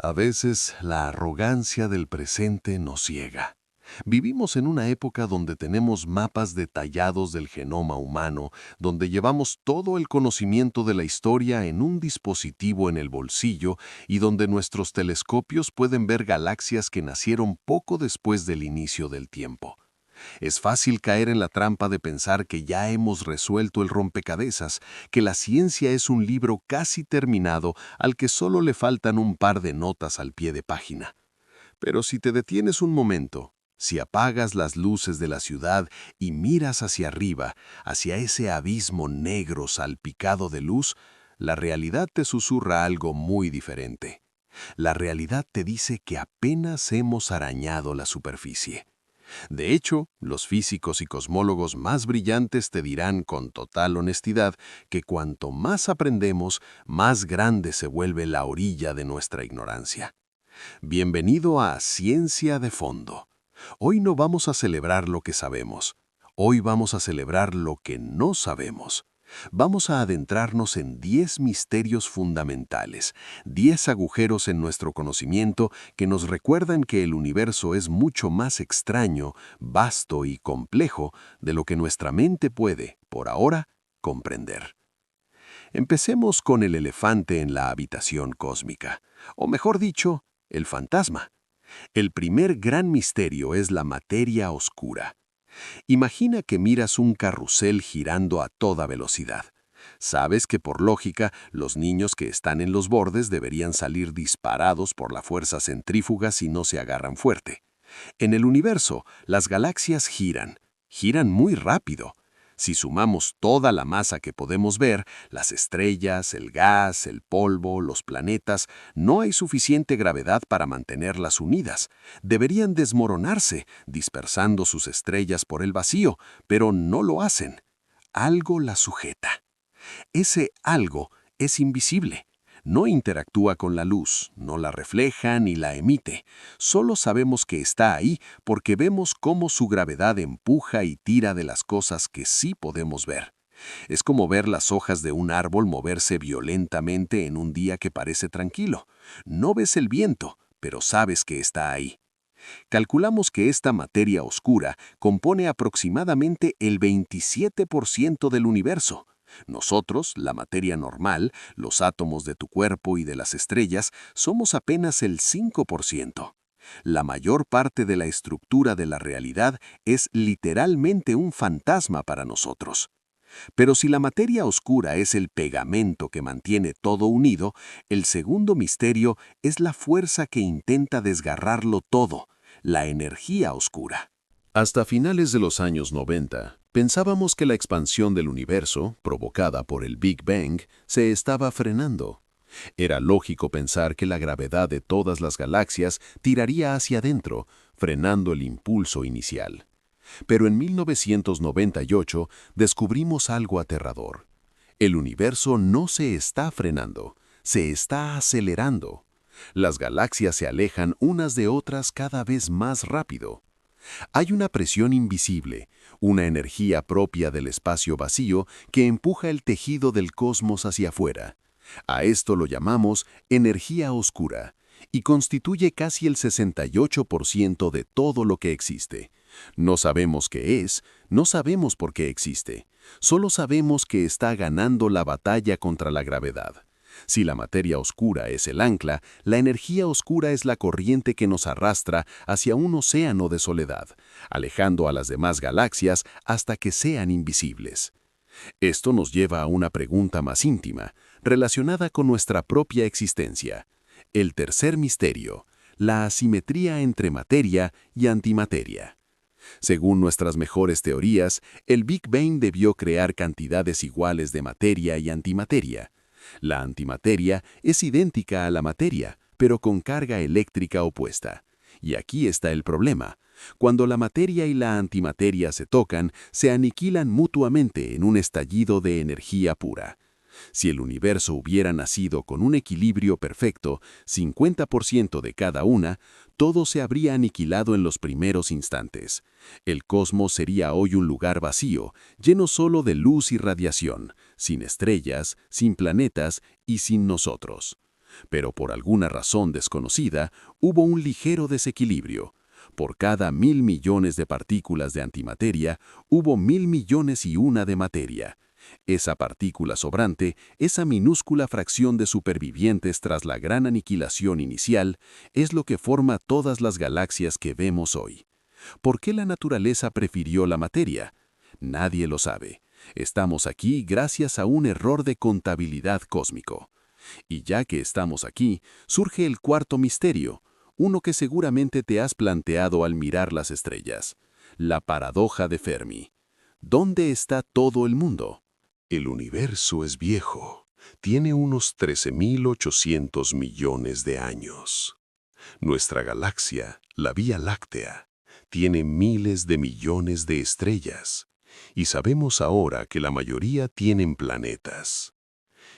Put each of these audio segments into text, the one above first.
A veces la arrogancia del presente nos ciega. Vivimos en una época donde tenemos mapas detallados del genoma humano, donde llevamos todo el conocimiento de la historia en un dispositivo en el bolsillo y donde nuestros telescopios pueden ver galaxias que nacieron poco después del inicio del tiempo. Es fácil caer en la trampa de pensar que ya hemos resuelto el rompecabezas, que la ciencia es un libro casi terminado al que solo le faltan un par de notas al pie de página. Pero si te detienes un momento, si apagas las luces de la ciudad y miras hacia arriba, hacia ese abismo negro salpicado de luz, la realidad te susurra algo muy diferente. La realidad te dice que apenas hemos arañado la superficie. De hecho, los físicos y cosmólogos más brillantes te dirán con total honestidad que cuanto más aprendemos, más grande se vuelve la orilla de nuestra ignorancia. Bienvenido a Ciencia de Fondo. Hoy no vamos a celebrar lo que sabemos. Hoy vamos a celebrar lo que no sabemos. Vamos a adentrarnos en 10 misterios fundamentales, 10 agujeros en nuestro conocimiento que nos recuerdan que el universo es mucho más extraño, vasto y complejo de lo que nuestra mente puede, por ahora, comprender. Empecemos con el elefante en la habitación cósmica, o mejor dicho, el fantasma. El primer gran misterio es la materia oscura. Imagina que miras un carrusel girando a toda velocidad. Sabes que por lógica, los niños que están en los bordes deberían salir disparados por la fuerza centrífuga si no se agarran fuerte. En el universo, las galaxias giran muy rápido. Si sumamos toda la masa que podemos ver, las estrellas, el gas, el polvo, los planetas, no hay suficiente gravedad para mantenerlas unidas. Deberían desmoronarse, dispersando sus estrellas por el vacío, pero no lo hacen. Algo las sujeta. Ese algo es invisible. No interactúa con la luz, no la refleja ni la emite. Solo sabemos que está ahí porque vemos cómo su gravedad empuja y tira de las cosas que sí podemos ver. Es como ver las hojas de un árbol moverse violentamente en un día que parece tranquilo. No ves el viento, pero sabes que está ahí. Calculamos que esta materia oscura compone aproximadamente el 27% del universo. Nosotros, la materia normal, los átomos de tu cuerpo y de las estrellas, somos apenas el 5%. La mayor parte de la estructura de la realidad es literalmente un fantasma para nosotros. Pero si la materia oscura es el pegamento que mantiene todo unido, el segundo misterio es la fuerza que intenta desgarrarlo todo, la energía oscura. Hasta finales de los años 90, pensábamos que la expansión del universo, provocada por el Big Bang, se estaba frenando. Era lógico pensar que la gravedad de todas las galaxias tiraría hacia adentro, frenando el impulso inicial. Pero en 1998 descubrimos algo aterrador. El universo no se está frenando, se está acelerando. Las galaxias se alejan unas de otras cada vez más rápido. Hay una presión invisible, una energía propia del espacio vacío que empuja el tejido del cosmos hacia afuera. A esto lo llamamos energía oscura, y constituye casi el 68% de todo lo que existe. No sabemos qué es, no sabemos por qué existe. Solo sabemos que está ganando la batalla contra la gravedad. Si la materia oscura es el ancla, la energía oscura es la corriente que nos arrastra hacia un océano de soledad, alejando a las demás galaxias hasta que sean invisibles. Esto nos lleva a una pregunta más íntima, relacionada con nuestra propia existencia. El tercer misterio, la asimetría entre materia y antimateria. Según nuestras mejores teorías, el Big Bang debió crear cantidades iguales de materia y antimateria. La antimateria es idéntica a la materia, pero con carga eléctrica opuesta. Y aquí está el problema. Cuando la materia y la antimateria se tocan, se aniquilan mutuamente en un estallido de energía pura. Si el universo hubiera nacido con un equilibrio perfecto, 50% de cada una, todo se habría aniquilado en los primeros instantes. El cosmos sería hoy un lugar vacío, lleno solo de luz y radiación, sin estrellas, sin planetas y sin nosotros. pero por alguna razón desconocida hubo un ligero desequilibrio. Por cada 1.000 millones de partículas de antimateria, hubo 1.000 millones y una de materia. Esa partícula sobrante, esa minúscula fracción de supervivientes tras la gran aniquilación inicial, es lo que forma todas las galaxias que vemos hoy. ¿Por qué la naturaleza prefirió la materia? Nadie lo sabe. Estamos aquí gracias a un error de contabilidad cósmico. Y ya que estamos aquí, surge el cuarto misterio, uno que seguramente te has planteado al mirar las estrellas: la paradoja de Fermi. ¿Dónde está todo el mundo? El universo es viejo. Tiene unos 13.800 millones de años. Nuestra galaxia, la Vía Láctea, tiene miles de millones de estrellas. Y sabemos ahora que la mayoría tienen planetas.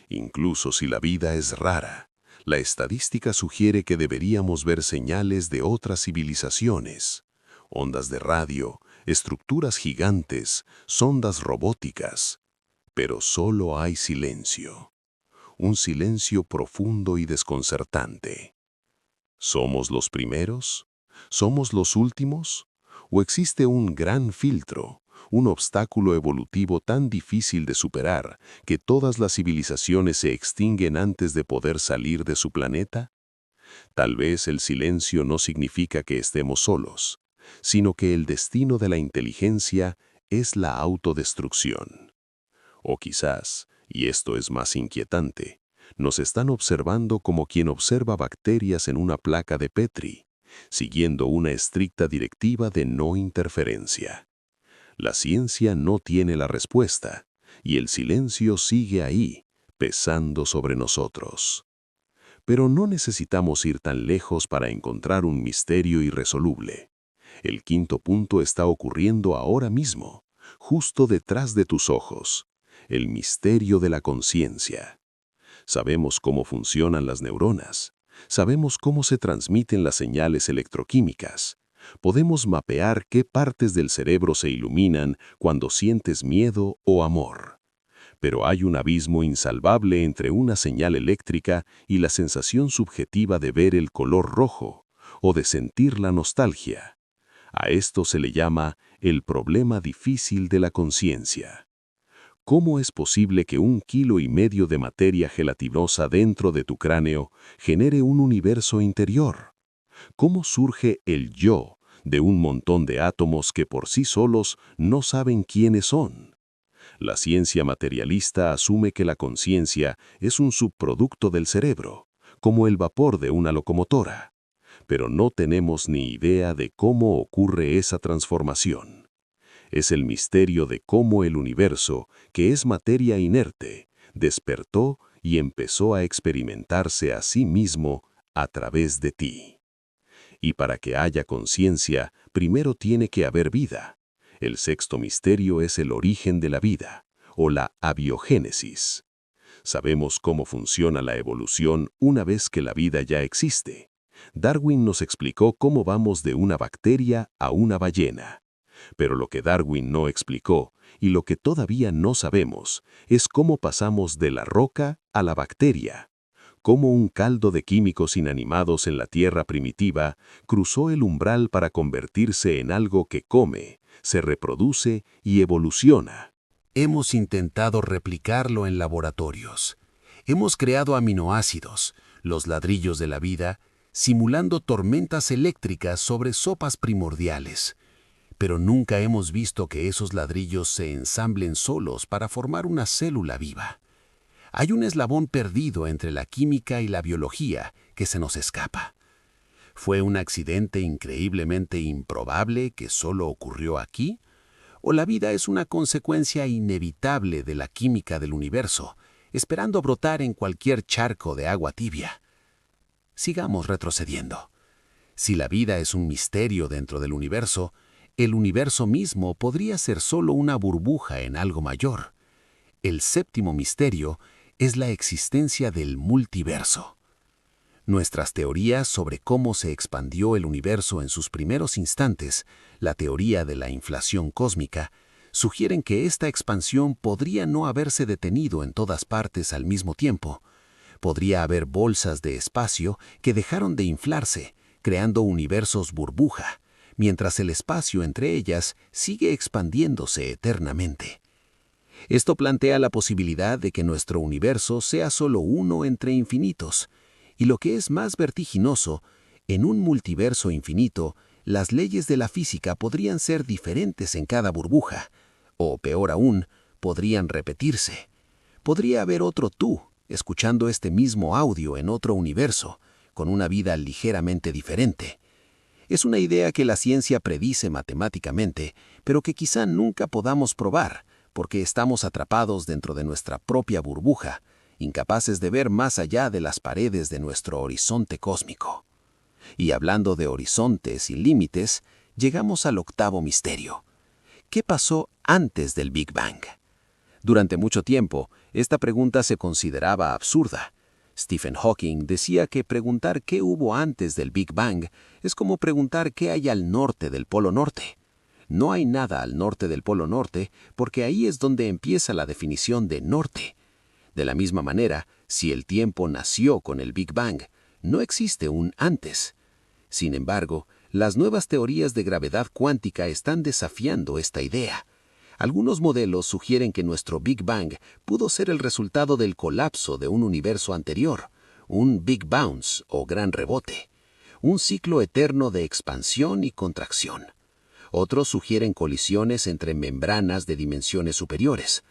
Incluso si la vida es rara, la estadística sugiere que deberíamos ver señales de otras civilizaciones, ondas de radio, estructuras gigantes, sondas robóticas. Pero solo hay silencio, un silencio profundo y desconcertante. ¿Somos los primeros? ¿Somos los últimos? ¿O existe un gran filtro? Un obstáculo evolutivo tan difícil de superar que todas las civilizaciones se extinguen antes de poder salir de su planeta? Tal vez el silencio no significa que estemos solos, sino que el destino de la inteligencia es la autodestrucción. O quizás, y esto es más inquietante, nos están observando como quien observa bacterias en una placa de Petri, siguiendo una estricta directiva de no interferencia. La ciencia no tiene la respuesta, y el silencio sigue ahí, pesando sobre nosotros. Pero no necesitamos ir tan lejos para encontrar un misterio irresoluble. El quinto punto está ocurriendo ahora mismo, justo detrás de tus ojos: el misterio de la conciencia. Sabemos cómo funcionan las neuronas, sabemos cómo se transmiten las señales electroquímicas. Podemos mapear qué partes del cerebro se iluminan cuando sientes miedo o amor. Pero hay un abismo insalvable entre una señal eléctrica y la sensación subjetiva de ver el color rojo o de sentir la nostalgia. A esto se le llama el problema difícil de la conciencia. ¿Cómo es posible que 1,5 kilos de materia gelatinosa dentro de tu cráneo genere un universo interior? ¿Cómo surge el yo de un montón de átomos que por sí solos no saben quiénes son? La ciencia materialista asume que la conciencia es un subproducto del cerebro, como el vapor de una locomotora. Pero no tenemos ni idea de cómo ocurre esa transformación. Es el misterio de cómo el universo, que es materia inerte, despertó y empezó a experimentarse a sí mismo a través de ti. Y para que haya conciencia, primero tiene que haber vida. El sexto misterio es el origen de la vida, o la abiogénesis. Sabemos cómo funciona la evolución una vez que la vida ya existe. Darwin nos explicó cómo vamos de una bacteria a una ballena. Pero lo que Darwin no explicó, y lo que todavía no sabemos, es cómo pasamos de la roca a la bacteria. Cómo un caldo de químicos inanimados en la tierra primitiva cruzó el umbral para convertirse en algo que come, se reproduce y evoluciona. Hemos intentado replicarlo en laboratorios. Hemos creado aminoácidos, los ladrillos de la vida, simulando tormentas eléctricas sobre sopas primordiales. Pero nunca hemos visto que esos ladrillos se ensamblen solos para formar una célula viva. Hay un eslabón perdido entre la química y la biología que se nos escapa. ¿Fue un accidente increíblemente improbable que solo ocurrió aquí? ¿O la vida es una consecuencia inevitable de la química del universo, esperando brotar en cualquier charco de agua tibia? Sigamos retrocediendo. Si la vida es un misterio dentro del universo, el universo mismo podría ser solo una burbuja en algo mayor. El séptimo misterio es la existencia del multiverso. Nuestras teorías sobre cómo se expandió el universo en sus primeros instantes, la teoría de la inflación cósmica, sugieren que esta expansión podría no haberse detenido en todas partes al mismo tiempo. Podría haber bolsas de espacio que dejaron de inflarse, creando universos burbuja, mientras el espacio entre ellas sigue expandiéndose eternamente. Esto plantea la posibilidad de que nuestro universo sea solo uno entre infinitos, y lo que es más vertiginoso, en un multiverso infinito, las leyes de la física podrían ser diferentes en cada burbuja, o peor aún, podrían repetirse. Podría haber otro tú, escuchando este mismo audio en otro universo, con una vida ligeramente diferente. Es una idea que la ciencia predice matemáticamente, pero que quizá nunca podamos probar, porque estamos atrapados dentro de nuestra propia burbuja, incapaces de ver más allá de las paredes de nuestro horizonte cósmico. Y hablando de horizontes y límites, llegamos al octavo misterio. ¿Qué pasó antes del Big Bang? Durante mucho tiempo, esta pregunta se consideraba absurda. Stephen Hawking decía que preguntar qué hubo antes del Big Bang es como preguntar qué hay al norte del Polo Norte. No hay nada al norte del Polo Norte porque ahí es donde empieza la definición de norte. De la misma manera, si el tiempo nació con el Big Bang, no existe un antes. Sin embargo, las nuevas teorías de gravedad cuántica están desafiando esta idea. Algunos modelos sugieren que nuestro Big Bang pudo ser el resultado del colapso de un universo anterior, un Big Bounce o gran rebote, un ciclo eterno de expansión y contracción. Otros sugieren colisiones entre membranas de dimensiones superiores.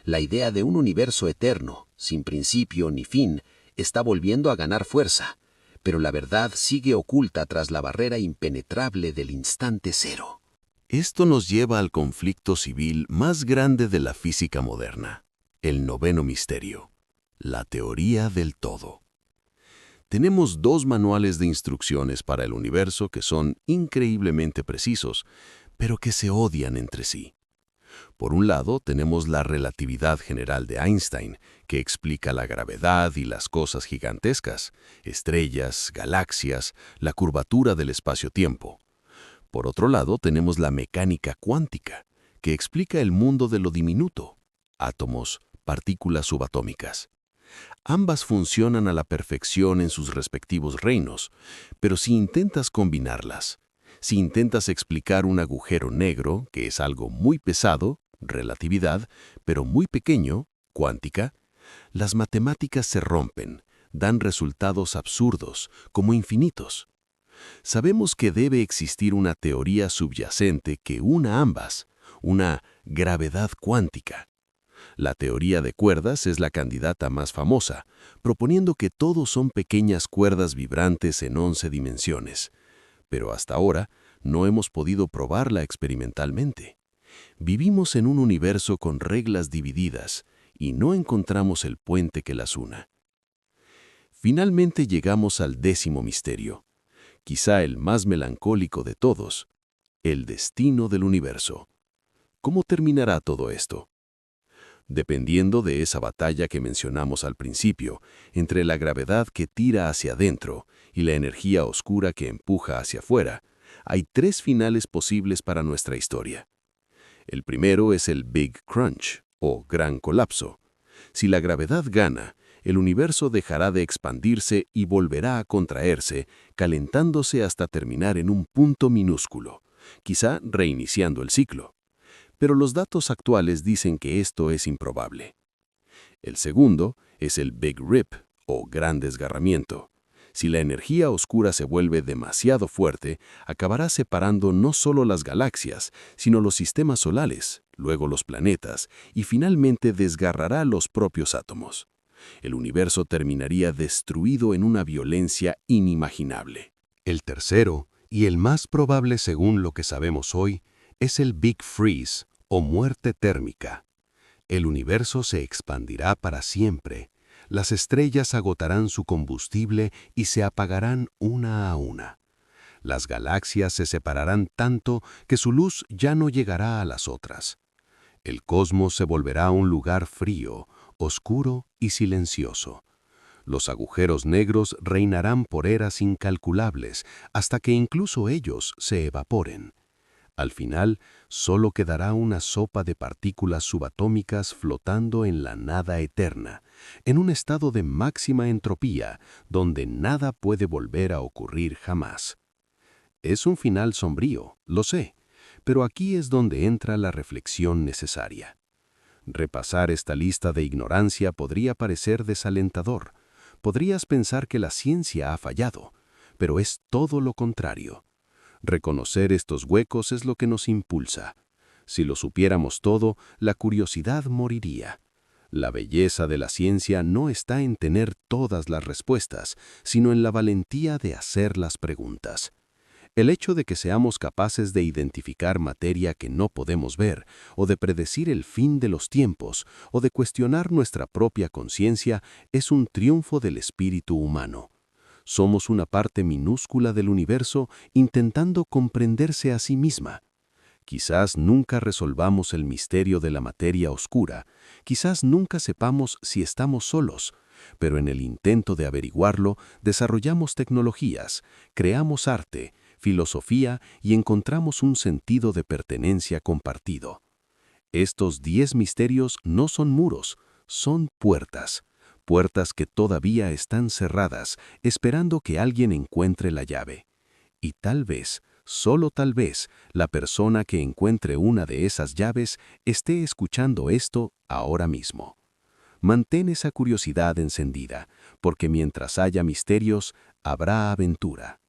La idea de un universo eterno, sin principio ni fin, está volviendo a ganar fuerza, pero la verdad sigue oculta tras la barrera impenetrable del instante cero. Esto nos lleva al conflicto civil más grande de la física moderna, el noveno misterio, la teoría del todo. Tenemos dos manuales de instrucciones para el universo que son increíblemente precisos, pero que se odian entre sí. Por un lado, tenemos la relatividad general de Einstein, que explica la gravedad y las cosas gigantescas, estrellas, galaxias, la curvatura del espacio-tiempo. Por otro lado, tenemos la mecánica cuántica, que explica el mundo de lo diminuto, átomos, partículas subatómicas. Ambas funcionan a la perfección en sus respectivos reinos, pero si intentas combinarlas, si intentas explicar un agujero negro, que es algo muy pesado, relatividad, pero muy pequeño, cuántica, las matemáticas se rompen, dan resultados absurdos, como infinitos. Sabemos que debe existir una teoría subyacente que una ambas, una gravedad cuántica. La teoría de cuerdas es la candidata más famosa, proponiendo que todos son pequeñas cuerdas vibrantes en 11 dimensiones. Pero hasta ahora no hemos podido probarla experimentalmente. Vivimos en un universo con reglas divididas y no encontramos el puente que las una. Finalmente llegamos al décimo misterio, quizá el más melancólico de todos, el destino del universo. ¿Cómo terminará todo esto? Dependiendo de esa batalla que mencionamos al principio, entre la gravedad que tira hacia adentro y la energía oscura que empuja hacia afuera, hay tres finales posibles para nuestra historia. El primero es el Big Crunch, o Gran Colapso. Si la gravedad gana, el universo dejará de expandirse y volverá a contraerse, calentándose hasta terminar en un punto minúsculo, quizá reiniciando el ciclo. Pero los datos actuales dicen que esto es improbable. El segundo es el Big Rip, o Gran Desgarramiento. Si la energía oscura se vuelve demasiado fuerte, acabará separando no solo las galaxias, sino los sistemas solares, luego los planetas, y finalmente desgarrará los propios átomos. El universo terminaría destruido en una violencia inimaginable. El tercero, y el más probable según lo que sabemos hoy, es el Big Freeze, o muerte térmica. El universo se expandirá para siempre. Las estrellas agotarán su combustible y se apagarán una a una. Las galaxias se separarán tanto que su luz ya no llegará a las otras. El cosmos se volverá un lugar frío, oscuro y silencioso. Los agujeros negros reinarán por eras incalculables hasta que incluso ellos se evaporen. Al final, solo quedará una sopa de partículas subatómicas flotando en la nada eterna, en un estado de máxima entropía, donde nada puede volver a ocurrir jamás. Es un final sombrío, lo sé, pero aquí es donde entra la reflexión necesaria. Repasar esta lista de ignorancia podría parecer desalentador. Podrías pensar que la ciencia ha fallado, pero es todo lo contrario. Reconocer estos huecos es lo que nos impulsa. Si lo supiéramos todo, la curiosidad moriría. La belleza de la ciencia no está en tener todas las respuestas, sino en la valentía de hacer las preguntas. El hecho de que seamos capaces de identificar materia que no podemos ver, o de predecir el fin de los tiempos, o de cuestionar nuestra propia conciencia, es un triunfo del espíritu humano. Somos una parte minúscula del universo intentando comprenderse a sí misma. Quizás nunca resolvamos el misterio de la materia oscura, quizás nunca sepamos si estamos solos, pero en el intento de averiguarlo desarrollamos tecnologías, creamos arte, filosofía y encontramos un sentido de pertenencia compartido. Estos 10 misterios no son muros, son puertas. Puertas que todavía están cerradas, esperando que alguien encuentre la llave. Y tal vez, solo tal vez, la persona que encuentre una de esas llaves esté escuchando esto ahora mismo. Mantén esa curiosidad encendida, porque mientras haya misterios, habrá aventura.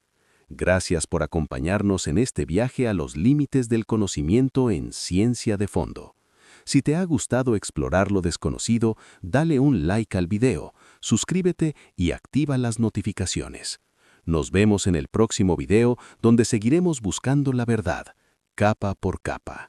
Gracias por acompañarnos en este viaje a los límites del conocimiento en Ciencia de Fondo. Si te ha gustado explorar lo desconocido, dale un like al video, suscríbete y activa las notificaciones. Nos vemos en el próximo video donde seguiremos buscando la verdad, capa por capa.